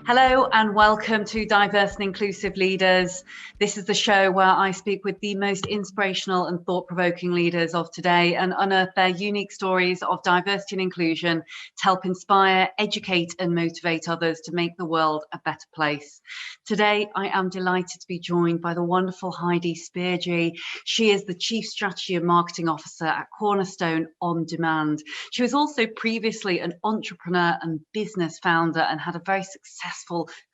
Hello and welcome to Diverse and Inclusive Leaders. This is the show where I speak with the most inspirational and thought-provoking leaders of today and unearth their unique stories of diversity and inclusion to help inspire, educate and motivate others to make the world a better place. Today, I am delighted to be joined by the wonderful Heidi Spirgi. She is the Chief Strategy and Marketing Officer at Cornerstone OnDemand. She was also previously an entrepreneur and business founder and had a very successful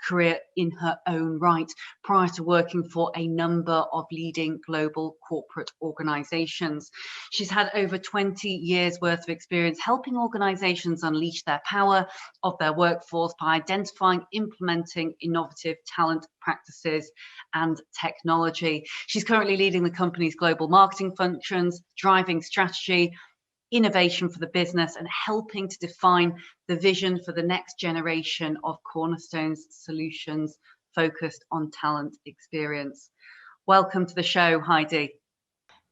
career in her own right prior to working for a number of leading global corporate organizations. She's had over 20 years worth of experience helping organizations unleash their power of their workforce by identifying, implementing innovative talent practices and technology. She's currently leading the company's global marketing functions, driving strategy, innovation for the business and helping to define the vision for the next generation of Cornerstone's solutions focused on talent experience. Welcome to the show, Heidi.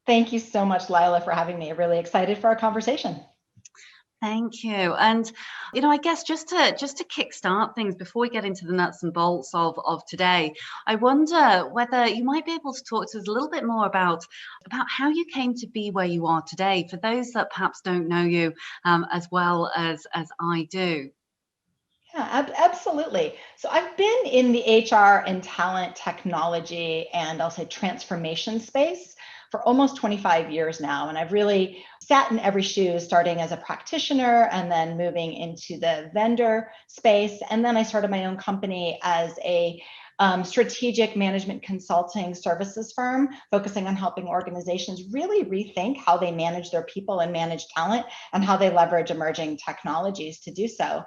Thank you so much, Leila, for having me. Really excited for our conversation. Thank you. And, I guess just to kickstart things before we get into the nuts and bolts of today, I wonder whether you might be able to talk to us a little bit more about how you came to be where you are today, for those that perhaps don't know you as well as I do. Yeah, absolutely. So I've been in the HR and talent technology and I'll say transformation space for almost 25 years now. And I've really sat in every shoe, starting as a practitioner and then moving into the vendor space. And then I started my own company as a strategic management consulting services firm, focusing on helping organizations really rethink how they manage their people and manage talent and how they leverage emerging technologies to do so.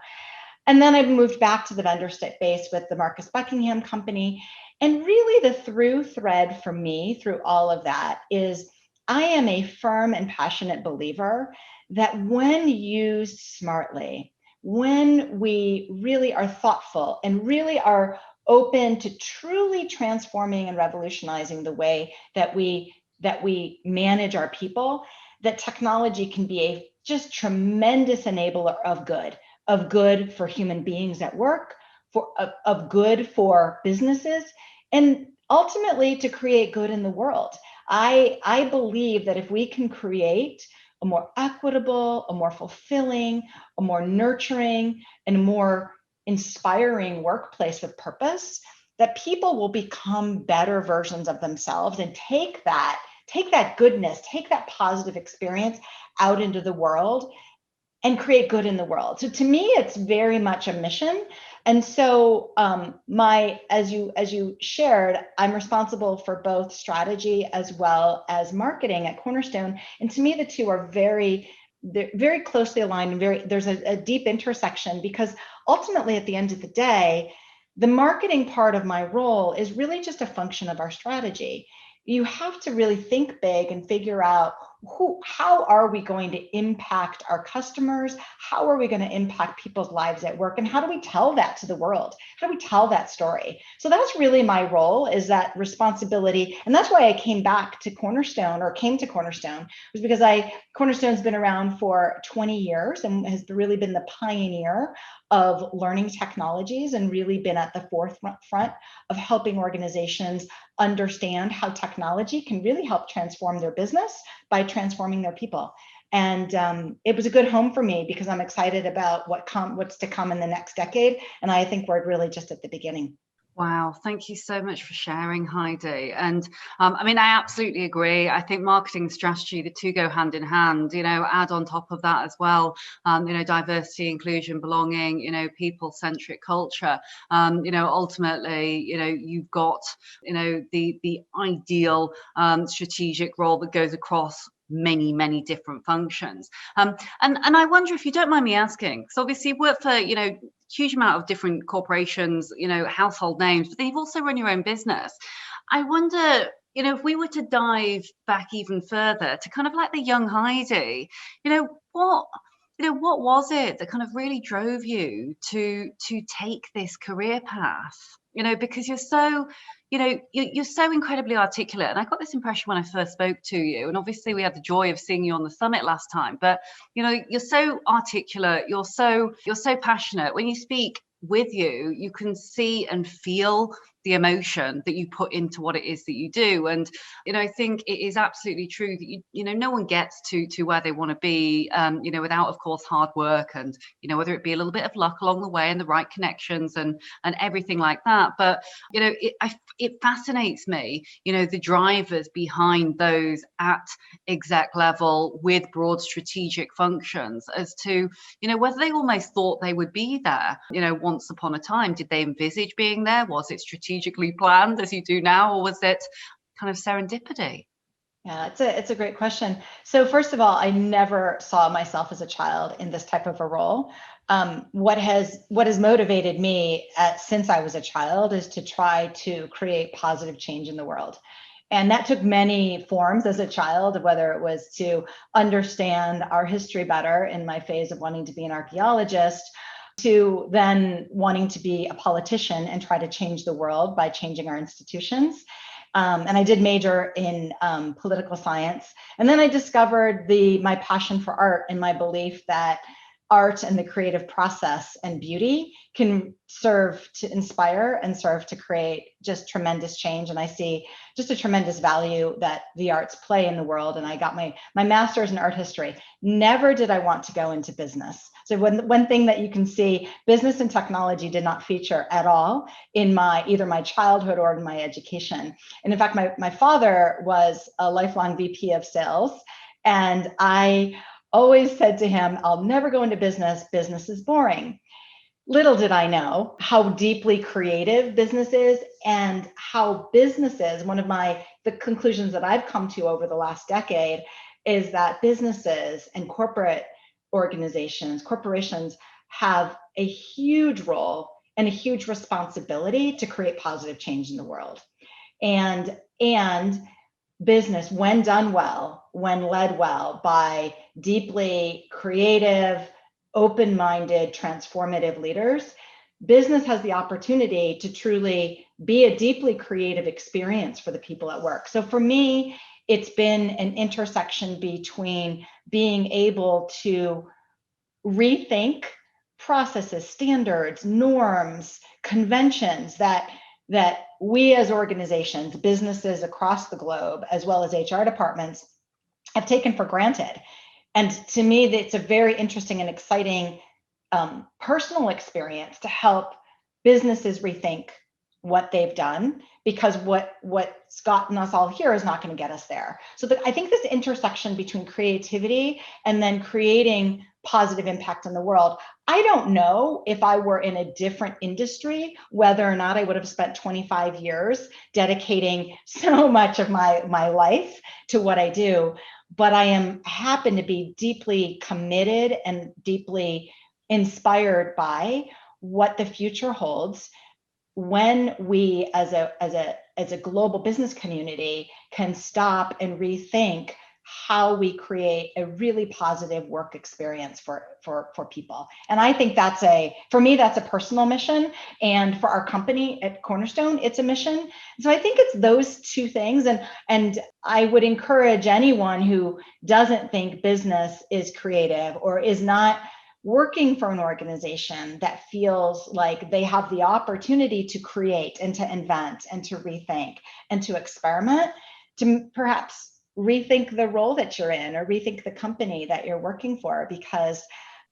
And then I moved back to the vendor space with the Marcus Buckingham Company. And really the through thread for me through all of that is I am a firm and passionate believer that when used smartly, when we really are thoughtful and really are open to truly transforming and revolutionizing the way that we manage our people, that technology can be a just tremendous enabler of good for human beings at work, of good for businesses, and ultimately to create good in the world. I believe that if we can create a more equitable, a more fulfilling, a more nurturing, and a more inspiring workplace with purpose, that people will become better versions of themselves and take that goodness, take that positive experience out into the world and create good in the world. So to me, it's very much a mission. And so as you shared, I'm responsible for both strategy as well as marketing at Cornerstone. And to me, the two are they're very closely aligned and there's a deep intersection, because ultimately at the end of the day, the marketing part of my role is really just a function of our strategy. You have to really think big and figure out how are we going to impact our customers? How are we going to impact people's lives at work? And how do we tell that to the world? How do we tell that story? So that's really my role, is that responsibility. And that's why I came to Cornerstone, was because Cornerstone's been around for 20 years and has really been the pioneer of learning technologies and really been at the forefront of helping organizations understand how technology can really help transform their business by transforming their people. And it was a good home for me because I'm excited about what's to come in the next decade. And I think we're really just at the beginning. Wow, thank you so much for sharing, Heidi. And I absolutely agree. I think marketing and strategy, the two go hand in hand, add on top of that as well, diversity, inclusion, belonging, people-centric culture. Ultimately, you've got, the ideal strategic role that goes across many different functions. And I wonder if you don't mind me asking, because obviously you work for, huge amount of different corporations, household names, but then you've also run your own business. I wonder, if we were to dive back even further to kind of like the young Heidi, what was it that kind of really drove you to take this career path? Because you're so, you're so incredibly articulate. And I got this impression when I first spoke to you, and obviously we had the joy of seeing you on the summit last time, but, you're so articulate, you're so passionate. When you speak, with you, you can see and feel the emotion that you put into what it is that you do. And, I think it is absolutely true that, no one gets to where they want to be, without, of course, hard work and, whether it be a little bit of luck along the way and the right connections and everything like that. But, it fascinates me, the drivers behind those at exec level with broad strategic functions as to, whether they almost thought they would be there, once upon a time. Did they envisage being there? Was it strategically planned as you do now, or was it kind of serendipity? Yeah, it's a great question. So first of all, I never saw myself as a child in this type of a role. What has motivated me since I was a child is to try to create positive change in the world. And that took many forms as a child, whether it was to understand our history better in my phase of wanting to be an archaeologist, to then wanting to be a politician and try to change the world by changing our institutions. And I did major in political science. And then I discovered my passion for art and my belief that art and the creative process and beauty can serve to inspire and serve to create just tremendous change. And I see just a tremendous value that the arts play in the world. And I got my master's in art history. Never did I want to go into business. So one thing that you can see, business and technology did not feature at all in either my childhood or in my education. And in fact, my father was a lifelong VP of sales. And I always said to him, I'll never go into business. Business is boring. Little did I know how deeply creative business is, and how businesses, the conclusions that I've come to over the last decade is that businesses and corporations have a huge role and a huge responsibility to create positive change in the world. And business, when done well, when led well by deeply creative, open-minded, transformative leaders, business has the opportunity to truly be a deeply creative experience for the people at work. So for me, it's been an intersection between being able to rethink processes, standards, norms, conventions that we as organizations, businesses across the globe, as well as HR departments, have taken for granted. And to me, it's a very interesting and exciting personal experience to help businesses rethink what they've done, because what's gotten us all here is not going to get us there. So I think this intersection between creativity and then creating positive impact on the world, I don't know if I were in a different industry, whether or not I would have spent 25 years dedicating so much of my life to what I do. But I happen to be deeply committed and deeply inspired by what the future holds when we as a global business community can stop and rethink how we create a really positive work experience for people. And I think for me, that's a personal mission. And for our company at Cornerstone, it's a mission. So I think it's those two things. And I would encourage anyone who doesn't think business is creative or is not working for an organization that feels like they have the opportunity to create and to invent and to rethink and to experiment, to perhaps rethink the role that you're in or rethink the company that you're working for, because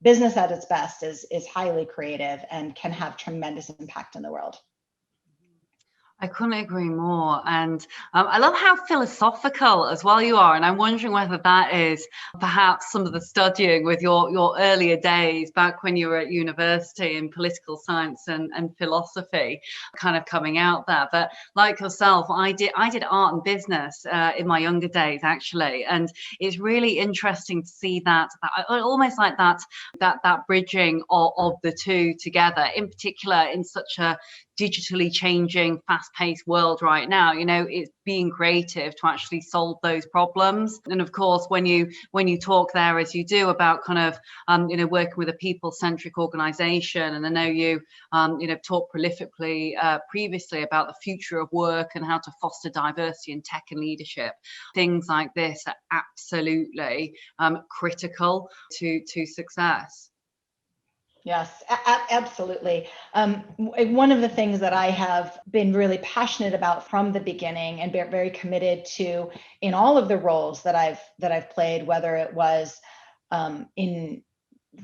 business at its best is highly creative and can have tremendous impact in the world. I couldn't agree more. And I love how philosophical as well you are. And I'm wondering whether that is perhaps some of the studying with your earlier days back when you were at university in political science and philosophy kind of coming out there. But like yourself, I did art and business in my younger days, actually. And it's really interesting to see that almost like that bridging of the two together, in particular in such a digitally changing, fast-paced world right now. It's being creative to actually solve those problems. And of course, when you talk there, as you do, about kind of working with a people-centric organization, and I know you talked prolifically previously about the future of work and how to foster diversity in tech and leadership. Things like this are absolutely critical to success. Yes, absolutely. One of the things that I have been really passionate about from the beginning and very committed to in all of the roles that I've played, whether it was in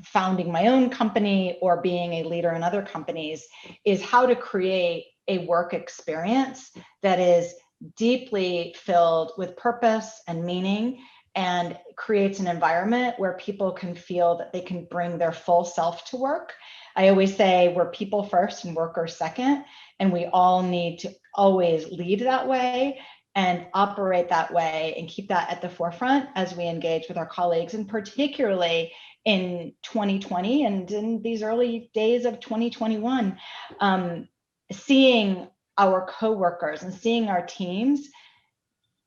founding my own company or being a leader in other companies, is how to create a work experience that is deeply filled with purpose and meaning, and creates an environment where people can feel that they can bring their full self to work. I always say we're people first and workers second, and we all need to always lead that way and operate that way and keep that at the forefront as we engage with our colleagues, and particularly in 2020 and in these early days of 2021, seeing our coworkers and seeing our teams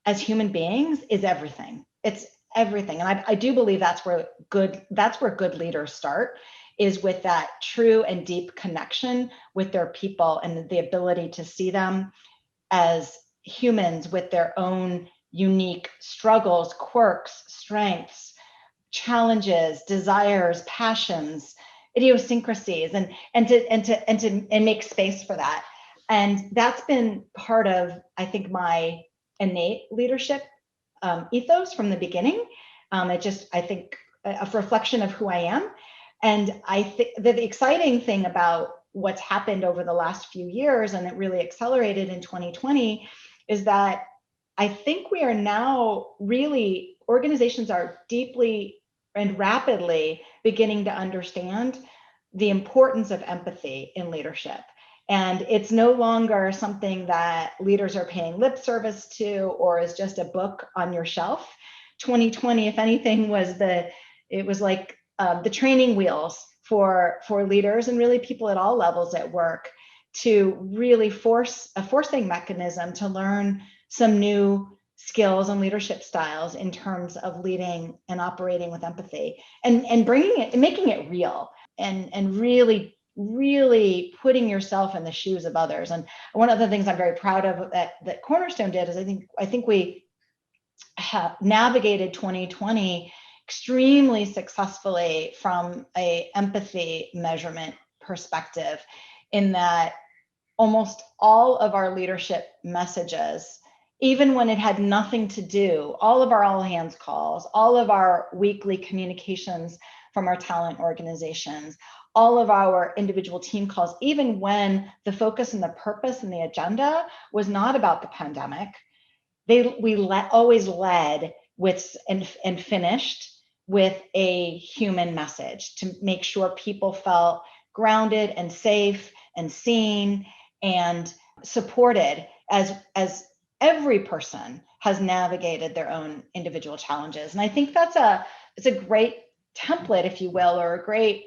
as human beings is everything. It's everything. And I do believe that's where good leaders start, is with that true and deep connection with their people and the ability to see them as humans with their own unique struggles, quirks, strengths, challenges, desires, passions, idiosyncrasies, and make space for that. And that's been part of, I think, my innate leadership ethos from the beginning. I think a reflection of who I am. And I think the exciting thing about what's happened over the last few years, and it really accelerated in 2020, is that I think we are now really, organizations are deeply and rapidly beginning to understand the importance of empathy in leadership. And it's no longer something that leaders are paying lip service to, or is just a book on your shelf. 2020, if anything, was the training wheels for leaders and really people at all levels at work, to really force a forcing mechanism to learn some new skills and leadership styles in terms of leading and operating with empathy, and bringing it and making it real, and really putting yourself in the shoes of others. And one of the things I'm very proud of that Cornerstone did is I think we have navigated 2020 extremely successfully from a empathy measurement perspective, in that almost all of our leadership messages, even when it had nothing to do, all of our all hands calls, all of our weekly communications from our talent organizations, all of our individual team calls, even when the focus and the purpose and the agenda was not about the pandemic, always led with and finished with a human message to make sure people felt grounded and safe and seen and supported as every person has navigated their own individual challenges. And I think it's a great template, if you will, or a great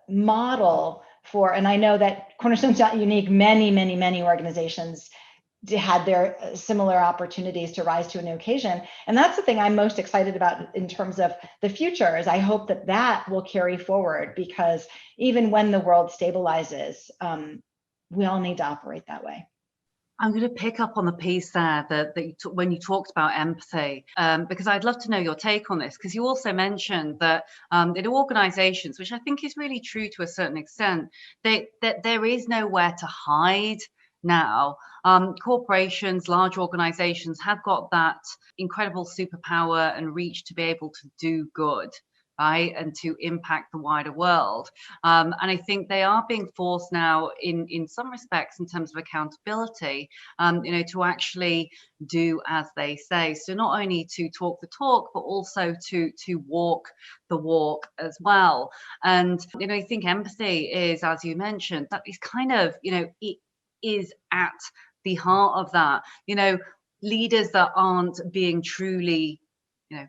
model for, and I know that Cornerstone's not unique, many organizations had their similar opportunities to rise to a new occasion. And that's the thing I'm most excited about in terms of the future, is I hope that will carry forward, because even when the world stabilizes, we all need to operate that way. I'm going to pick up on the piece there when you talked about empathy, because I'd love to know your take on this, because you also mentioned that in organizations, which I think is really true to a certain extent, that there is nowhere to hide now. Corporations, large organizations have got that incredible superpower and reach to be able to do good, right, and to impact the wider world. And I think they are being forced now, in some respects, in terms of accountability, to actually do as they say. So not only to talk the talk, but also to walk the walk as well. And I think empathy is, as you mentioned, that is kind of, it is at the heart of that. Leaders that aren't being truly,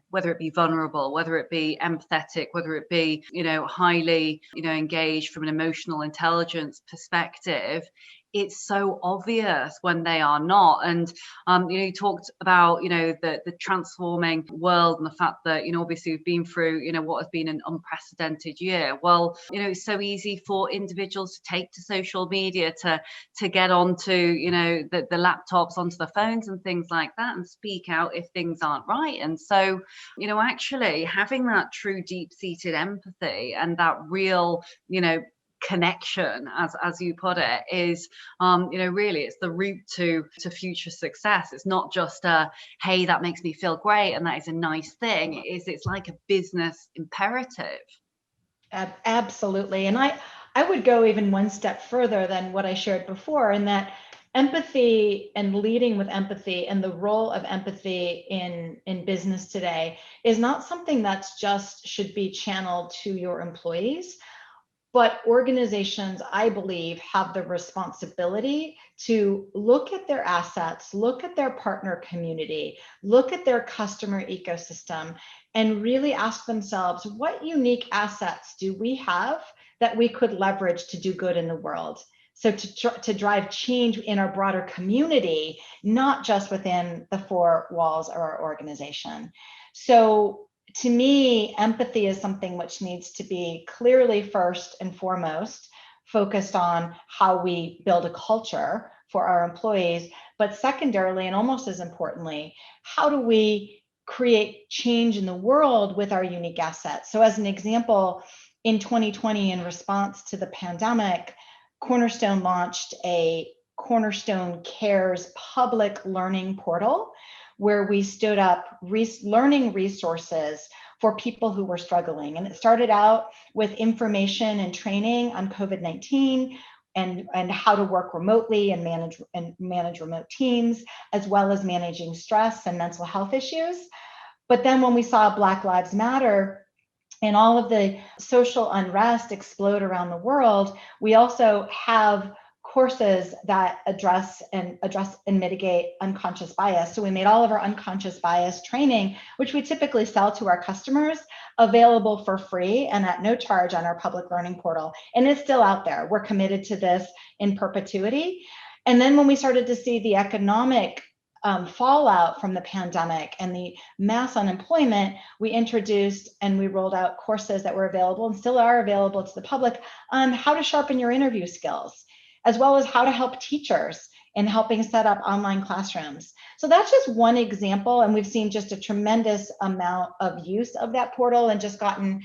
whether it be vulnerable, whether it be empathetic, whether it be, highly, engaged from an emotional intelligence perspective, it's so obvious when they are not. And you talked about the transforming world, and the fact that obviously we've been through what has been an unprecedented year. Well, it's so easy for individuals to take to social media, to get onto the laptops, onto the phones and things like that, and speak out if things aren't right. And so actually having that true deep-seated empathy and that real connection, as you put it, is really it's the route to future success. It's not just hey, that makes me feel great and that is a nice thing. It's like a business imperative. Absolutely. And I would go even one step further than what I shared before, in that empathy and leading with empathy and the role of empathy in business today is not something that's just should be channeled to your employees. But organizations, I believe, have the responsibility to look at their assets, look at their partner community, look at their customer ecosystem, and really ask themselves, what unique assets do we have that we could leverage to do good in the world? So to drive change in our broader community, not just within the four walls of our organization. So to me, empathy is something which needs to be clearly first and foremost focused on how we build a culture for our employees, but secondarily, and almost as importantly, how do we create change in the world with our unique assets? So as an example, in 2020, in response to the pandemic, Cornerstone launched a Cornerstone Cares public learning portal, where we stood up learning resources for people who were struggling. And it started out with information and training on COVID-19 and how to work remotely and manage remote teams, as well as managing stress and mental health issues. But then when we saw Black Lives Matter and all of the social unrest explode around the world, we also have courses that address and mitigate unconscious bias. So we made all of our unconscious bias training, which we typically sell to our customers, available for free and at no charge on our public learning portal. And it's still out there. We're committed to this in perpetuity. And then when we started to see the economic fallout from the pandemic and the mass unemployment, we introduced and we rolled out courses that were available and still are available to the public on how to sharpen your interview skills, as well as how to help teachers in helping set up online classrooms. So that's just one example, and we've seen just a tremendous amount of use of that portal and just gotten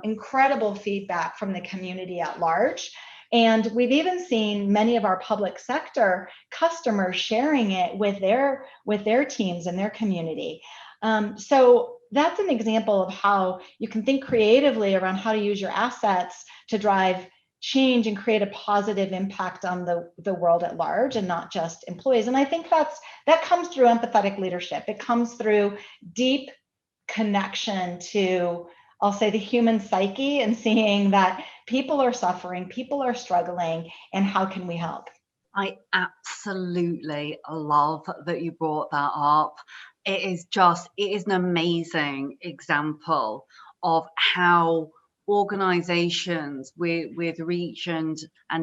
incredible feedback from the community at large. And we've even seen many of our public sector customers sharing it with their teams and their community. So that's an example of how you can think creatively around how to use your assets to drive change and create a positive impact on the world at large and not just employees. And I think that comes through empathetic leadership. It comes through deep connection to, I'll say, the human psyche, and seeing that people are suffering, people are struggling, and how can we help? I absolutely love that you brought that up. It is an amazing example of how organizations with reach and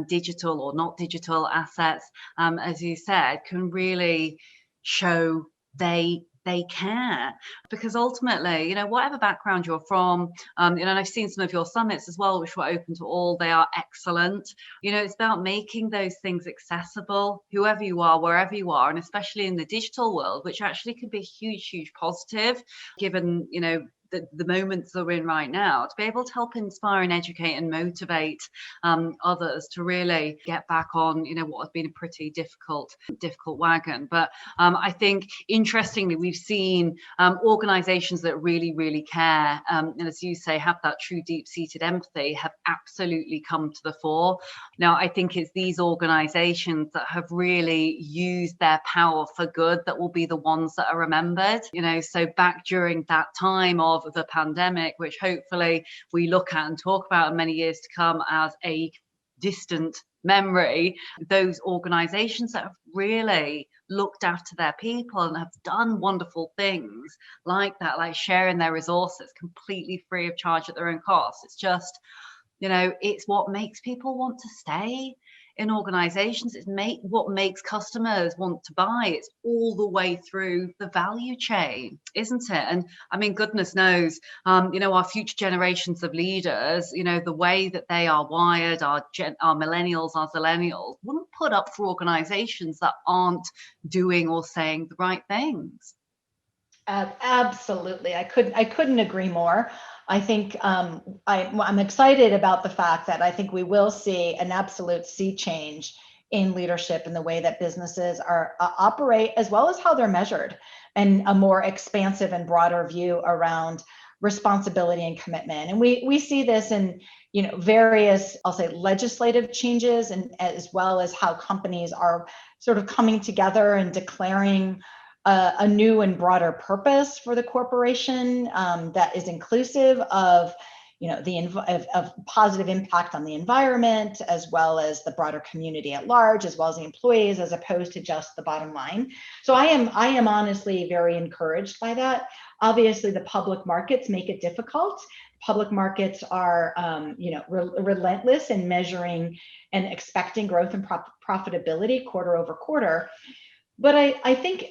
digital or not digital assets, as you said, can really show they care. Because ultimately, whatever background you're from, and I've seen some of your summits as well, which were open to all, they are excellent. It's about making those things accessible, whoever you are, wherever you are, and especially in the digital world, which actually can be a huge positive, given, the moments that we're in right now, to be able to help inspire and educate and motivate others to really get back on, what has been a pretty difficult wagon. But I think, interestingly, we've seen organizations that really care, and as you say, have that true deep-seated empathy, have absolutely come to the fore. Now, I think it's these organizations that have really used their power for good that will be the ones that are remembered. So back during that time of the pandemic, which hopefully we look at and talk about in many years to come as a distant memory, those organizations that have really looked after their people and have done wonderful things like that, like sharing their resources completely free of charge at their own cost. It's just, it's what makes people want to stay. in organizations, it's what makes customers want to buy. It's all the way through the value chain, isn't it? And I mean, goodness knows, our future generations of leaders, the way that they are wired, our millennials, our zillennials, wouldn't put up for organizations that aren't doing or saying the right things. Absolutely. I couldn't agree more. I think I'm excited about the fact that I think we will see an absolute sea change in leadership in the way that businesses are operate, as well as how they're measured, and a more expansive and broader view around responsibility and commitment. And we see this in various, I'll say, legislative changes, and as well as how companies are sort of coming together and declaring a new and broader purpose for the corporation that is inclusive of of positive impact on the environment, as well as the broader community at large, as well as the employees, as opposed to just the bottom line. So I am honestly very encouraged by that. Obviously, the public markets make it difficult. Public markets are relentless in measuring and expecting growth and profitability quarter over quarter. But I think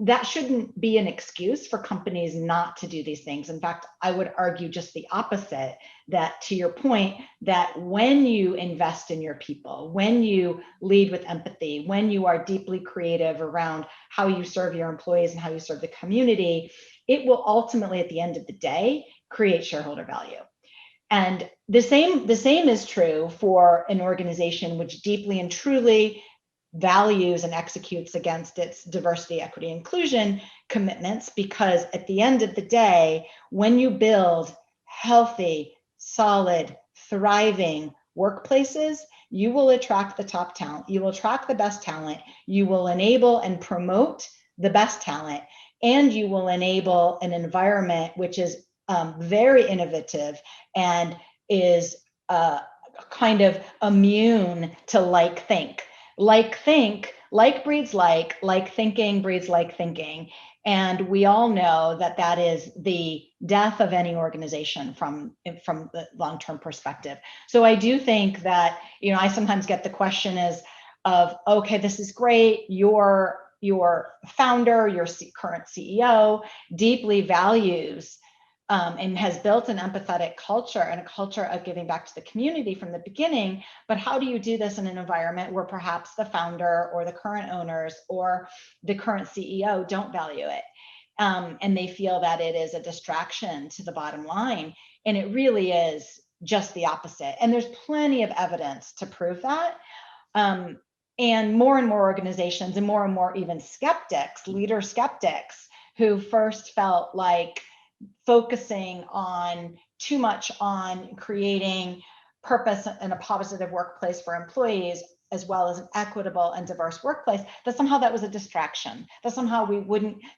that shouldn't be an excuse for companies not to do these things. In fact, I would argue just the opposite, that to your point, that when you invest in your people, when you lead with empathy, when you are deeply creative around how you serve your employees and how you serve the community, it will ultimately, at the end of the day, create shareholder value. And the same is true for an organization which deeply and truly values and executes against its diversity, equity, inclusion commitments, because at the end of the day, when you build healthy, solid, thriving workplaces, you will attract the top talent, you will attract the best talent, you will enable and promote the best talent, and you will enable an environment which is very innovative and is kind of immune to like think. Like breeds like thinking breeds like thinking. And we all know that is the death of any organization from the long-term perspective. So I do think that, I sometimes get the question of, okay, this is great. Your founder, your current CEO deeply values and has built an empathetic culture and a culture of giving back to the community from the beginning. But how do you do this in an environment where perhaps the founder or the current owners or the current CEO don't value it? And they feel that it is a distraction to the bottom line. And it really is just the opposite. And there's plenty of evidence to prove that. And more organizations and more even skeptics, leader skeptics, who first felt like focusing on too much on creating purpose and a positive workplace for employees, as well as an equitable and diverse workplace, that somehow that was a distraction, that somehow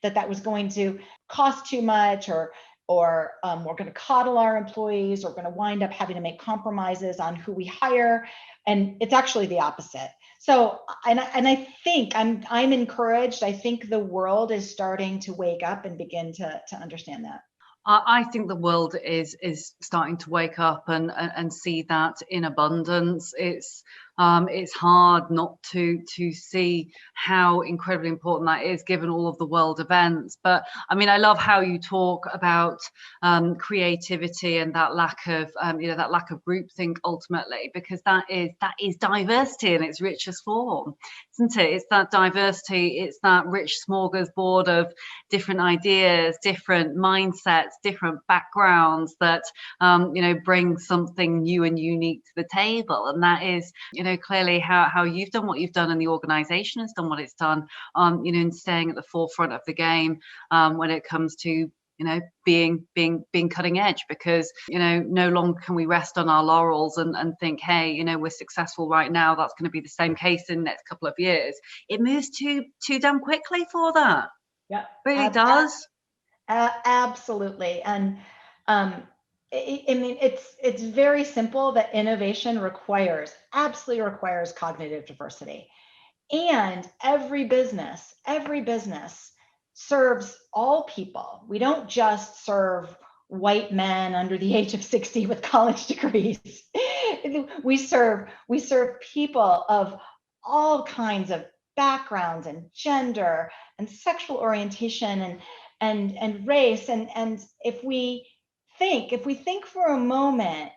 that was going to cost too much, or we're going to coddle our employees, or going to wind up having to make compromises on who we hire. And it's actually the opposite. So, and I think I'm encouraged. I think the world is starting to wake up and begin to understand that. I think the world is starting to wake up and see that in abundance. It's hard not to see how incredibly important that is, given all of the world events. But I mean, I love how you talk about creativity and that lack of groupthink ultimately, because that is diversity in its richest form, isn't it? It's that diversity, it's that rich smorgasbord of different ideas, different mindsets, different backgrounds that bring something new and unique to the table. And that is clearly how you've done what you've done, and the organization has done what it's done, in staying at the forefront of the game when it comes to being cutting edge, because no longer can we rest on our laurels and think, hey, we're successful right now, that's going to be the same case in the next couple of years. It moves too damn quickly for that. Yeah, really does. Absolutely. And I mean, it's very simple that innovation absolutely requires cognitive diversity. And every business serves all people. We don't just serve white men under the age of 60 with college degrees. We serve people of all kinds of backgrounds and gender and sexual orientation and race. And if we think for a moment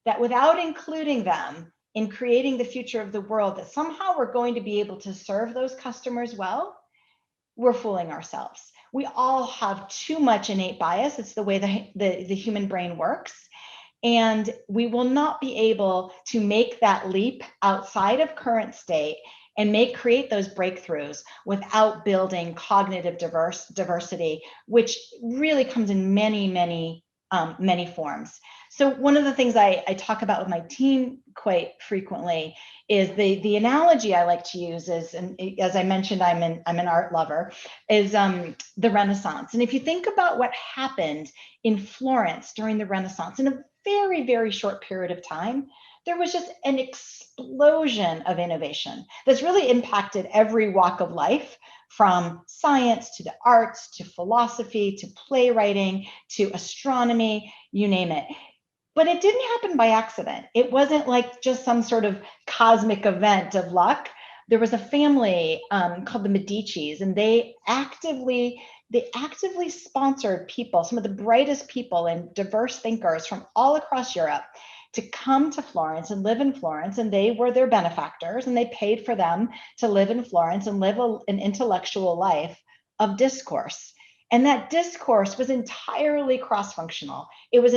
that without including them in creating the future of the world, that somehow we're going to be able to serve those customers well, we're fooling ourselves. We all have too much innate bias. It's the way the human brain works. And we will not be able to make that leap outside of current state and create those breakthroughs without building cognitive diversity, which really comes in many forms. So one of the things I talk about with my team quite frequently is the analogy I like to use is, and as I mentioned, I'm an art lover, is the Renaissance. And if you think about what happened in Florence during the Renaissance, in a very short period of time, there was just an explosion of innovation that's really impacted every walk of life, from science to the arts to philosophy to playwriting to astronomy, you name it. But it didn't happen by accident. It wasn't like just some sort of cosmic event of luck. There was a family called the Medicis, and they actively sponsored people, some of the brightest people and diverse thinkers from all across Europe, to come to Florence and live in Florence, and they were their benefactors, and they paid for them to live in Florence and live an intellectual life of discourse. And that discourse was entirely cross-functional. It was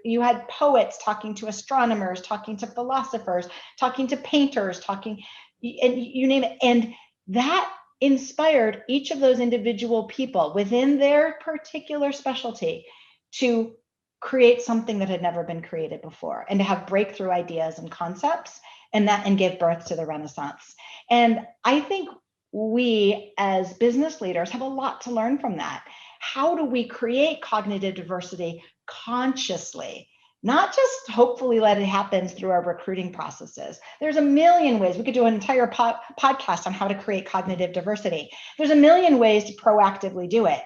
you had poets talking to astronomers, talking to philosophers, talking to painters, and you name it. And that inspired each of those individual people within their particular specialty to create something that had never been created before, and to have breakthrough ideas and concepts, and give birth to the Renaissance. And I think we as business leaders have a lot to learn from that. How do we create cognitive diversity consciously? Not just hopefully let it happen through our recruiting processes. There's a million ways. We could do an entire podcast on how to create cognitive diversity. There's a million ways to proactively do it.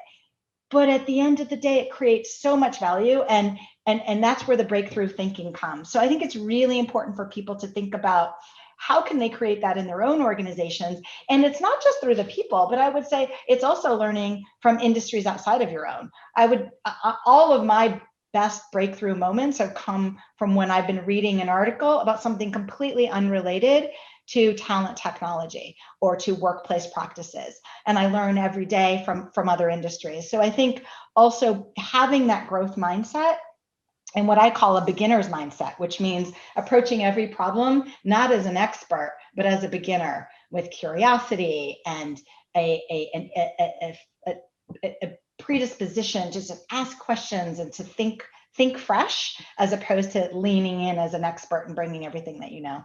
But at the end of the day, it creates so much value, and that's where the breakthrough thinking comes. So I think it's really important for people to think about how can they create that in their own organizations. And it's not just through the people, but I would say it's also learning from industries outside of your own. All of my best breakthrough moments have come from when I've been reading an article about something completely unrelated to talent technology or to workplace practices. And I learn every day from other industries. So I think also having that growth mindset, and what I call a beginner's mindset, which means approaching every problem not as an expert, but as a beginner, with curiosity and a predisposition just to ask questions and to think fresh, as opposed to leaning in as an expert and bringing everything that you know.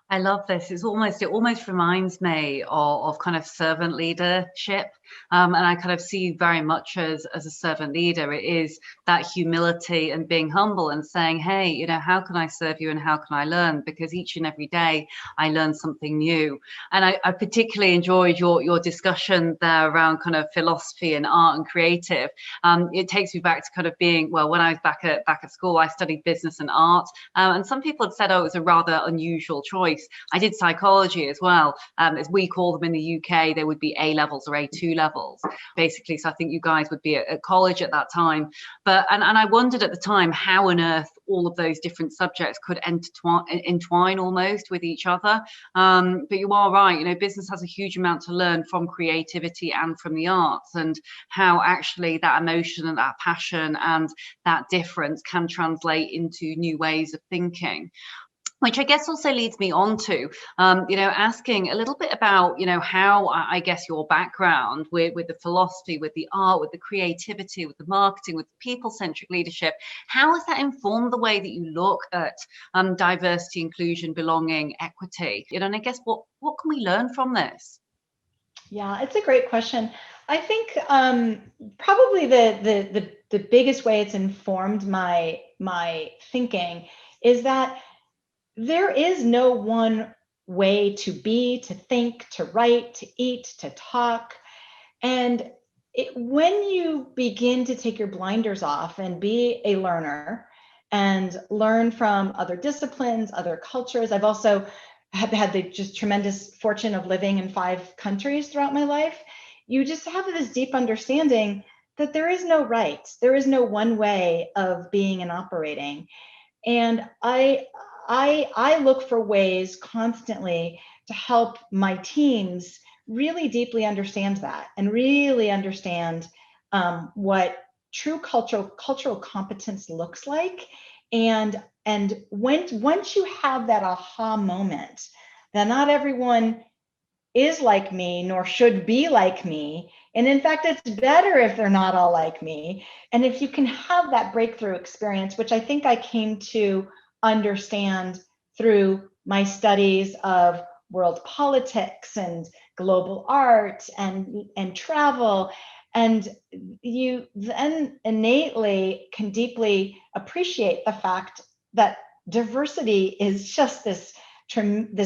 I love this. It almost reminds me of kind of servant leadership. And I kind of see you very much as a servant leader. It is that humility and being humble and saying, hey, how can I serve you and how can I learn? Because each and every day I learn something new. And I particularly enjoyed your discussion there around kind of philosophy and art and creative. It takes me back to kind of being, well, when I was back at school, I studied business and art. And some people had said, oh, it was a rather unusual choice. I did psychology as well. As we call them in the UK, they would be A levels or A2 levels, basically. So I think you guys would be at college at that time. But and I wondered at the time how on earth all of those different subjects could entwine almost with each other. But you are right. Business has a huge amount to learn from creativity and from the arts, and how actually that emotion and that passion and that difference can translate into new ways of thinking. Which I guess also leads me on to, asking a little bit about, how I guess your background with the philosophy, with the art, with the creativity, with the marketing, with people-centric leadership, how has that informed the way that you look at diversity, inclusion, belonging, equity? And I guess what can we learn from this? Yeah, it's a great question. I think probably the biggest way it's informed my thinking is that there is no one way to be, to think, to write, to eat, to talk. And when you begin to take your blinders off and be a learner and learn from other disciplines, other cultures. I've also had the just tremendous fortune of living in 5 countries throughout my life. You just have this deep understanding that there is no right, there is no one way of being and operating. And I look for ways constantly to help my teams really deeply understand that and really understand what true cultural competence looks like. And once you have that aha moment that not everyone is like me nor should be like me, and in fact it's better if they're not all like me, and if you can have that breakthrough experience, which I think I came to understand through my studies of world politics and global art and travel, and you then innately can deeply appreciate the fact that diversity is just this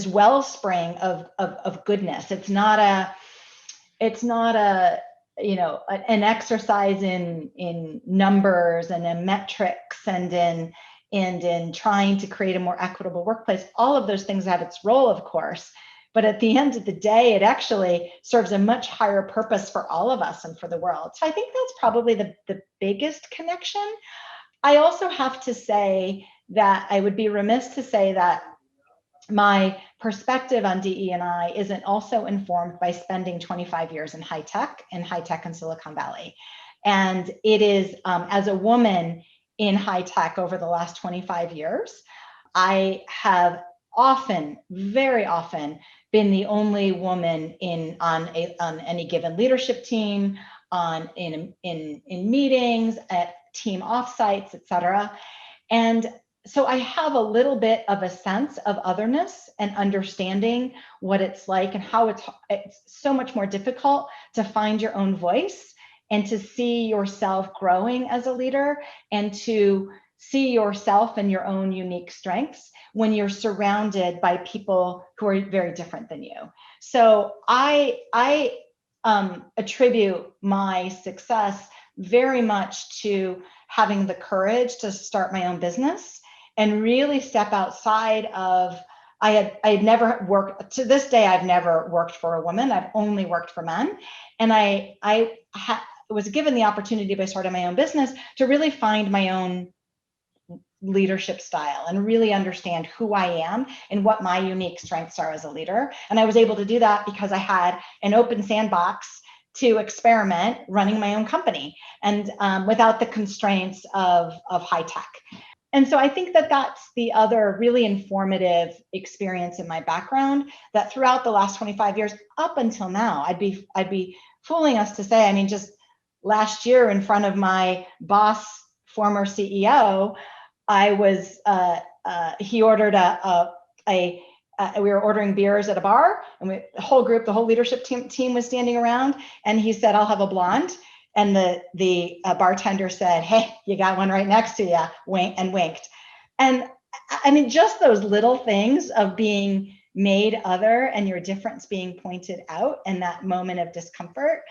wellspring of goodness. It's not a an exercise in numbers and in metrics and in trying to create a more equitable workplace. All of those things have its role, of course, but at the end of the day, it actually serves a much higher purpose for all of us and for the world. So I think that's probably the biggest connection. I also have to say that I would be remiss to say that my perspective on DE&I isn't also informed by spending 25 years in high tech in Silicon Valley. And it is, as a woman in high tech over the last 25 years, I have often, very often, been the only woman on any given leadership team, in meetings, at team offsites, et cetera. And so I have a little bit of a sense of otherness and understanding what it's like and how it's so much more difficult to find your own voice and to see yourself growing as a leader and to see yourself and your own unique strengths when you're surrounded by people who are very different than you. So I attribute my success very much to having the courage to start my own business and really step outside of, I had never worked, to this day, I've never worked for a woman. I've only worked for men. And I was given the opportunity by starting my own business to really find my own leadership style and really understand who I am and what my unique strengths are as a leader. And I was able to do that because I had an open sandbox to experiment running my own company and without the constraints of high tech. And so I think that that's the other really informative experience in my background, that throughout the last 25 years up until now, I'd be fooling us to say, I mean, just last year in front of my boss, former CEO, I was, he ordered we were ordering beers at a bar, and the whole leadership team was standing around, and he said, "I'll have a blonde." And the bartender said, "Hey, you got one right next to you," and winked. And I mean, just those little things of being made other and your difference being pointed out and that moment of discomfort,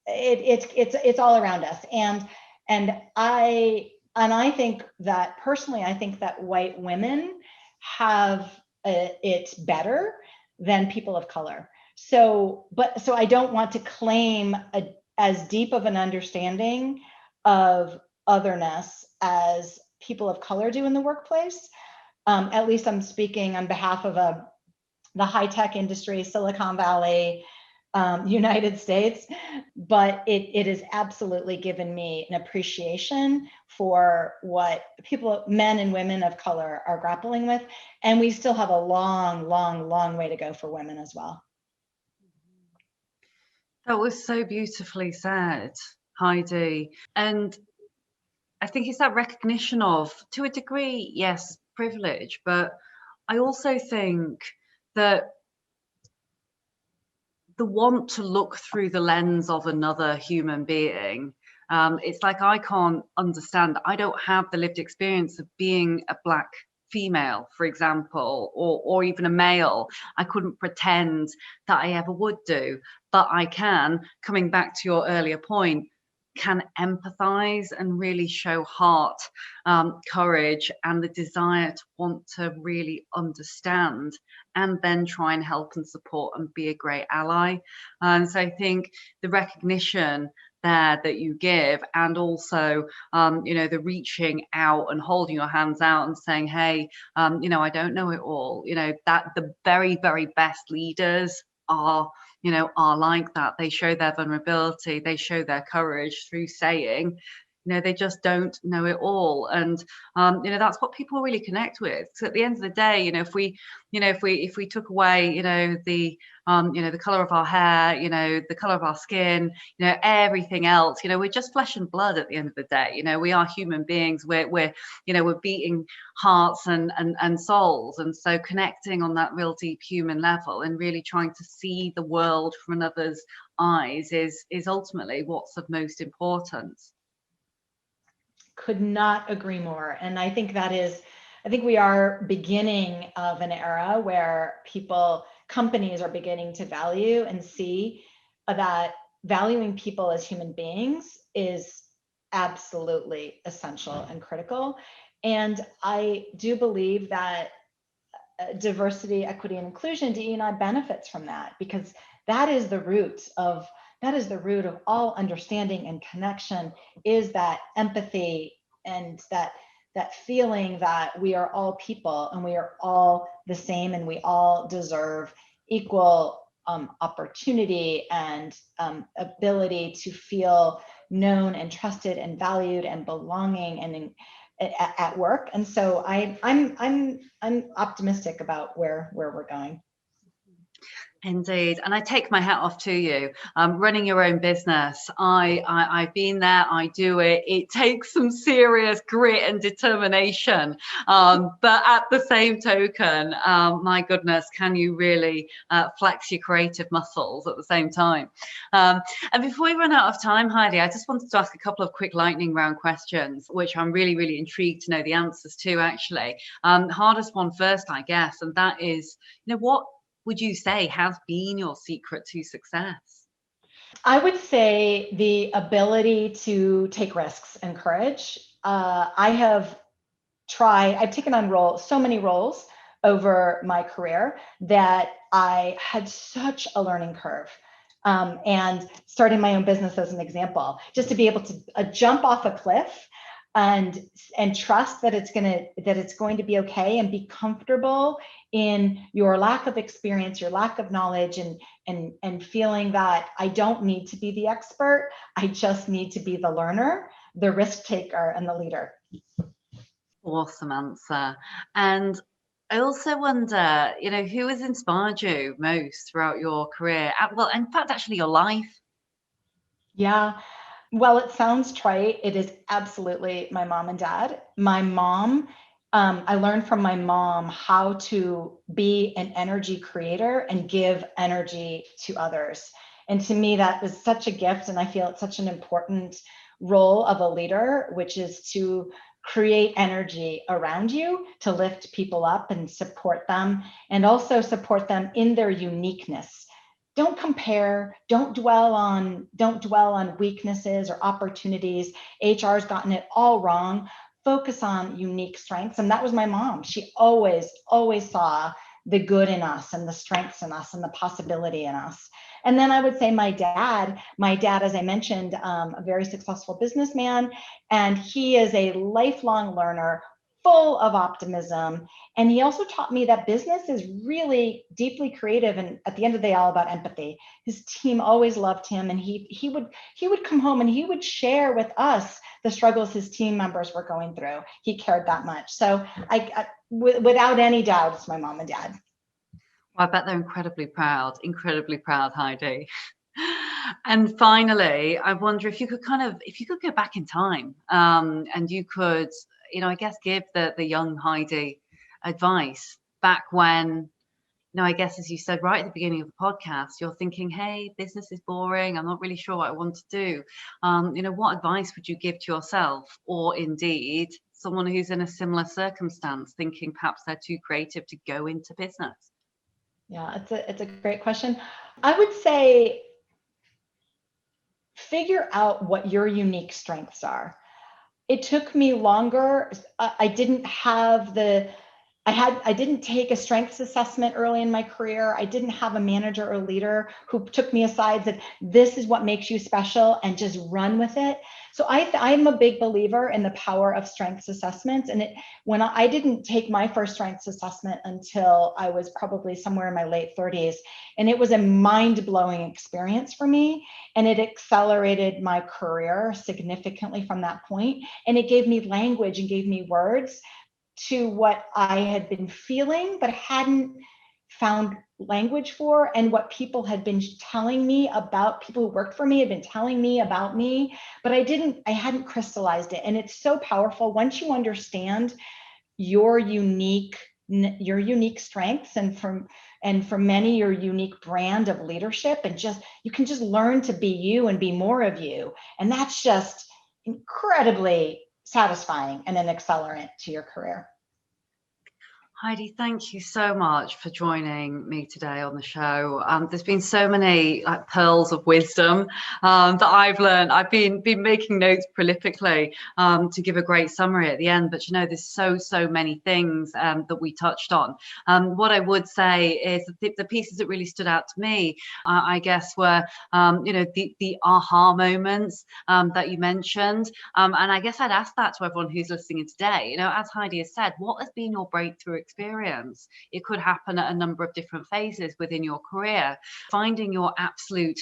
it's all around us. And I think that personally, I think that white women have it better than people of color. So I don't want to claim as deep of an understanding of otherness as people of color do in the workplace. At least I'm speaking on behalf of the high-tech industry, Silicon Valley, United States, but it has absolutely given me an appreciation for what men and women of color are grappling with. And we still have a long, long, long way to go for women as well. That was so beautifully said, Heidi. And I think it's that recognition of, to a degree, yes, privilege, but I also think that the want to look through the lens of another human being, it's like I can't understand, I don't have the lived experience of being a Black female, for example, or even a male. I couldn't pretend that I ever would do, but I can, coming back to your earlier point, can empathize and really show heart, courage, and the desire to want to really understand and then try and help and support and be a great ally. And so I think the recognition there that you give, and also the reaching out and holding your hands out and saying, hey, I don't know it all, that the very, very best leaders are like that. They show their vulnerability, they show their courage through saying, they just don't know it all. And that's what people really connect with. So at the end of the day, if we took away the color of our hair, the color of our skin, everything else, we're just flesh and blood at the end of the day. We are human beings. We're beating hearts and souls. And so connecting on that real deep human level and really trying to see the world from another's eyes is ultimately what's of most importance. Could not agree more. And I think we are beginning of an era where companies are beginning to value and see that valuing people as human beings is absolutely essential and critical. And I do believe that diversity, equity, and inclusion, DE&I benefits from that, because that is the root of all understanding and connection, is that empathy and that feeling that we are all people and we are all the same and we all deserve equal opportunity and ability to feel known and trusted and valued and belonging and at work. And so I'm optimistic about where we're going. Indeed. And I take my hat off to you. Running your own business, I've been there, I do it. It takes some serious grit and determination. But at the same token, my goodness, can you really flex your creative muscles at the same time? And before we run out of time, Heidi, I just wanted to ask a couple of quick lightning round questions, which I'm really, really intrigued to know the answers to, actually. Hardest one first, I guess, and that is, what would you say has been your secret to success? I would say the ability to take risks and courage. I've taken on so many roles over my career that I had such a learning curve. And starting my own business as an example, just to be able to jump off a cliff and trust that it's going to be okay, and be comfortable in your lack of experience, your lack of knowledge, and feeling that I don't need to be the expert. I just need to be the learner, the risk taker, and the leader. Awesome answer. And I also wonder, who has inspired you most throughout your career? Well, in fact, actually your life. Yeah. Well, it sounds trite. It is absolutely my mom and dad. My mom, I learned from my mom how to be an energy creator and give energy to others. And to me, that is such a gift. And I feel it's such an important role of a leader, which is to create energy around you, to lift people up and support them, and also support them in their uniqueness. Don't compare, don't dwell on weaknesses or opportunities. HR's gotten it all wrong. Focus on unique strengths. And that was my mom. She always saw the good in us and the strengths in us and the possibility in us. And then I would say my dad, as I mentioned, a very successful businessman, and he is a lifelong learner, full of optimism. And he also taught me that business is really deeply creative, and at the end of the day, all about empathy. His team always loved him, and he would come home and he would share with us the struggles his team members were going through. He cared that much. So without any doubt, it's my mom and dad. Well, I bet they're incredibly proud, Heidi. And finally, I wonder if you could go back in time, and you could, I guess, give the young Heidi advice back when, I guess, as you said right at the beginning of the podcast, you're thinking, hey, business is boring. I'm not really sure what I want to do. What advice would you give to yourself, or indeed someone who's in a similar circumstance, thinking perhaps they're too creative to go into business? Yeah, it's a great question. I would say figure out what your unique strengths are. It took me longer. I didn't have I didn't take a strengths assessment early in my career. I didn't have a manager or leader who took me aside and said, this is what makes you special, and just run with it. So I'm a big believer in the power of strengths assessments. And when I didn't take my first strengths assessment until I was probably somewhere in my late 30s. And it was a mind-blowing experience for me. And it accelerated my career significantly from that point. And it gave me language and gave me words to what I had been feeling, but hadn't found language for, and what people had been telling me about, people who worked for me had been telling me about me, but I hadn't crystallized it. And it's so powerful once you understand your unique strengths, and for many, your unique brand of leadership, and you can just learn to be you and be more of you. And that's just incredibly satisfying and an accelerant to your career. Heidi, thank you so much for joining me today on the show. There's been so many pearls of wisdom that I've learned. I've been making notes prolifically to give a great summary at the end, but there's so many things that we touched on. What I would say is the pieces that really stood out to me, I guess, were the aha moments that you mentioned, and I guess I'd ask that to everyone who's listening today. As Heidi has said, what has been your breakthrough experience? It could happen at a number of different phases within your career. Finding your absolute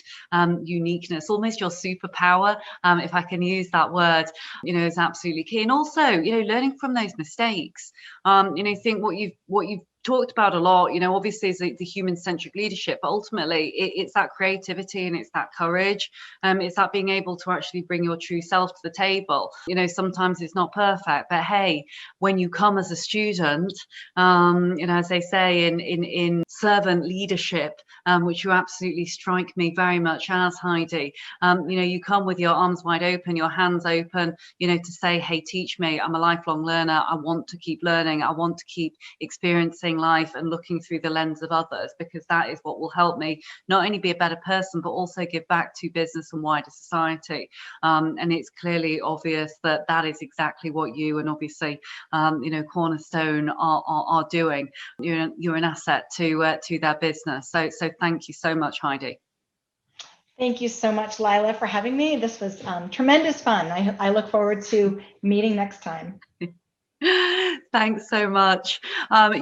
uniqueness, almost your superpower, if I can use that word, is absolutely key. And also, learning from those mistakes. Think what you've talked about a lot, obviously, is the human-centric leadership, but ultimately it's that creativity and it's that courage. It's that being able to actually bring your true self to the table. Sometimes it's not perfect, but hey, when you come as a student, as they say in servant leadership, which you absolutely strike me very much as, Heidi, you come with your arms wide open, your hands open, to say, hey, teach me. I'm a lifelong learner. I want to keep learning. I want to keep experiencing life and looking through the lens of others, because that is what will help me not only be a better person, but also give back to business and wider society. And it's clearly obvious that is exactly what you and obviously Cornerstone are doing. You're an asset to their business. So thank you so much, Heidi. Thank you so much, Leila, for having me. This was tremendous fun. I look forward to meeting next time. Thanks so much.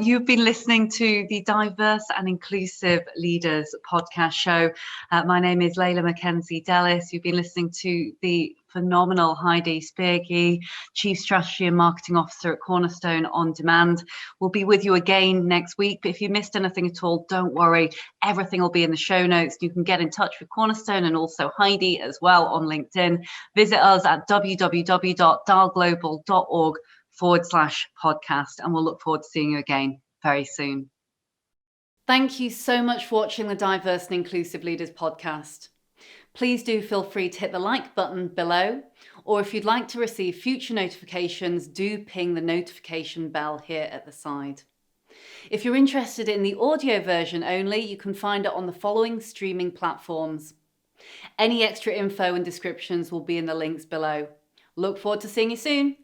You've been listening to the Diverse and Inclusive Leaders podcast show. My name is Leila Mackenzie-Dellis. You've been listening to the phenomenal Heidi Spirgi, Chief Strategy and Marketing Officer at Cornerstone OnDemand. We'll be with you again next week. But if you missed anything at all, don't worry. Everything will be in the show notes. You can get in touch with Cornerstone and also Heidi as well on LinkedIn. Visit us at www.dialglobal.org/podcast, and we'll look forward to seeing you again very soon. Thank you so much for watching the Diverse and Inclusive Leaders podcast. Please do feel free to hit the like button below, or if you'd like to receive future notifications, do ping the notification bell here at the side. If you're interested in the audio version only, you can find it on the following streaming platforms. Any extra info and descriptions will be in the links below. Look forward to seeing you soon.